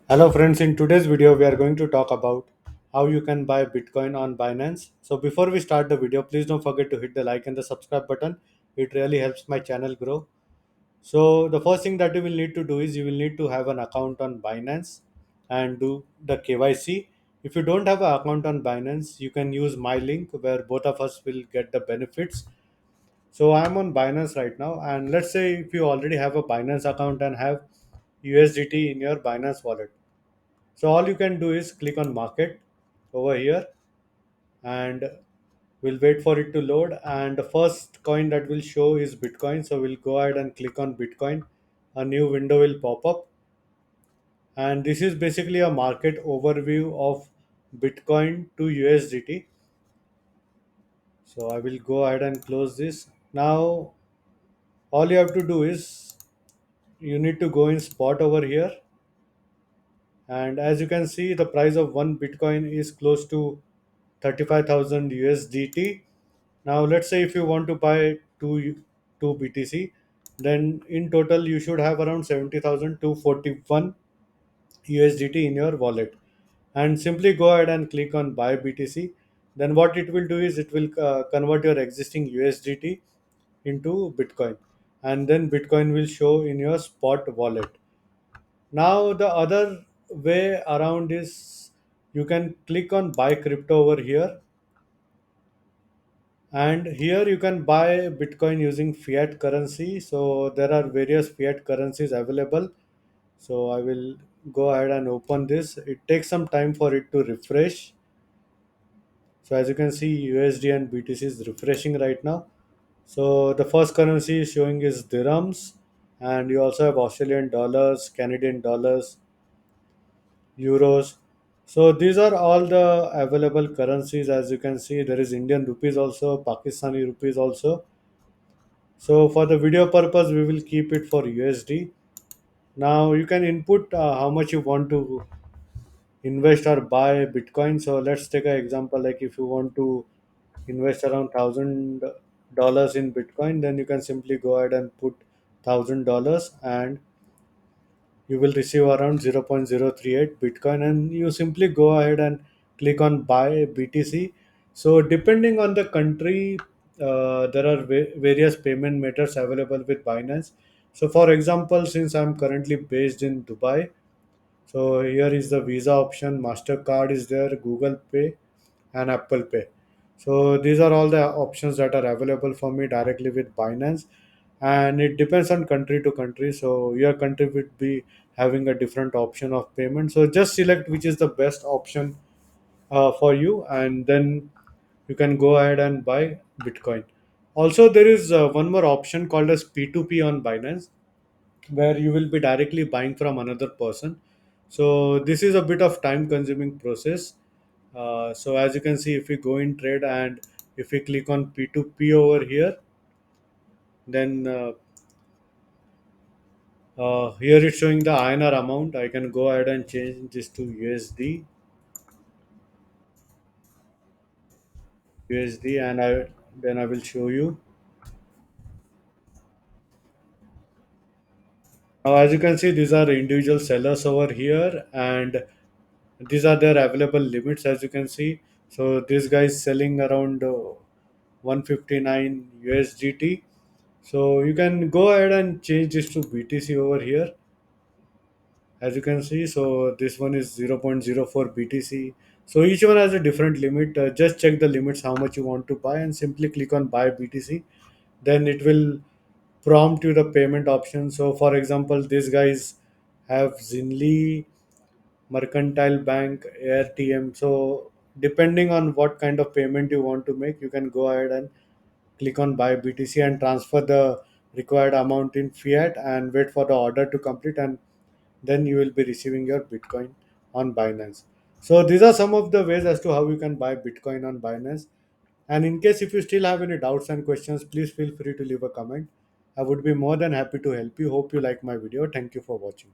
Hello friends, in today's video we are going to talk about how you can buy Bitcoin on Binance. So before we start the video, please don't forget to hit the like and the subscribe button. It really helps my channel grow. So the first thing that you will need to do is you will need to have an account on Binance and do the KYC. If you don't have an account on Binance, you can use my link where both of us will get the benefits. So I'm on Binance right now, and let's say if you already have a Binance account and have USDT in your Binance wallet. So all you can do is click on market over here and we'll wait for it to load. And the first coin that will show is Bitcoin. So we'll go ahead and click on Bitcoin. A new window will pop up. And this is basically a market overview of Bitcoin to USDT. So I will go ahead and close this. Now all you have to do is you need to go in spot over here. And as you can see, the price of one Bitcoin is close to 35,000 USDT. Now, let's say if you want to buy two BTC, then in total you should have around 70,241 USDT in your wallet. And simply go ahead and click on buy BTC. Then what it will do is it will convert your existing USDT into Bitcoin, and then Bitcoin will show in your spot wallet. Now the other way around is you can click on buy crypto over here, and here you can buy Bitcoin using fiat currency. So there are various fiat currencies available. So I will go ahead and open this. It takes some time for it to refresh. So as you can see, USD and BTC is refreshing right now. So the first currency showing is dirhams, and you also have Australian dollars, Canadian dollars, euros. So these are all the available currencies. As you can see, there is Indian rupees also, Pakistani rupees also. So for the video purpose, we will keep it for USD. Now you can input how much you want to invest or buy Bitcoin. So let's take an example. Like if you want to invest around $1,000 in Bitcoin, then you can simply go ahead and put $1,000, and you will receive around 0.038 Bitcoin, and you simply go ahead and click on buy BTC. So depending on the country, there are various payment methods available with Binance. So for example, since I'm currently based in Dubai, so here is the Visa option, MasterCard is there, Google Pay, and Apple Pay. So these are all the options that are available for me directly with Binance, and it depends on country to country. So your country would be having a different option of payment. So just select which is the best option for you, and then you can go ahead and buy Bitcoin. Also, there is one more option called as P2P on Binance, where you will be directly buying from another person. So this is a bit of time consuming process. So as you can see, if we go in trade and if we click on P2P over here, then here it's showing the INR amount. I can go ahead and change this to USD, and I will show you. Now, as you can see, these are individual sellers over here, and these are their available limits. As you can see, so this guy is selling around 159 USDT. So you can go ahead and change this to BTC over here. As you can see, so this one is 0.04 BTC. So each one has a different limit. Just check the limits how much you want to buy and simply click on buy BTC. Then it will prompt you the payment option. So for example, these guys have Zinli, Mercantile Bank, AirTM. So depending on what kind of payment you want to make, you can go ahead and click on buy BTC and transfer the required amount in fiat and wait for the order to complete, and then you will be receiving your Bitcoin on Binance. So these are some of the ways as to how you can buy Bitcoin on Binance. And in case if you still have any doubts and questions, please feel free to leave a comment. I would be more than happy to help you. Hope you like my video. Thank you for watching.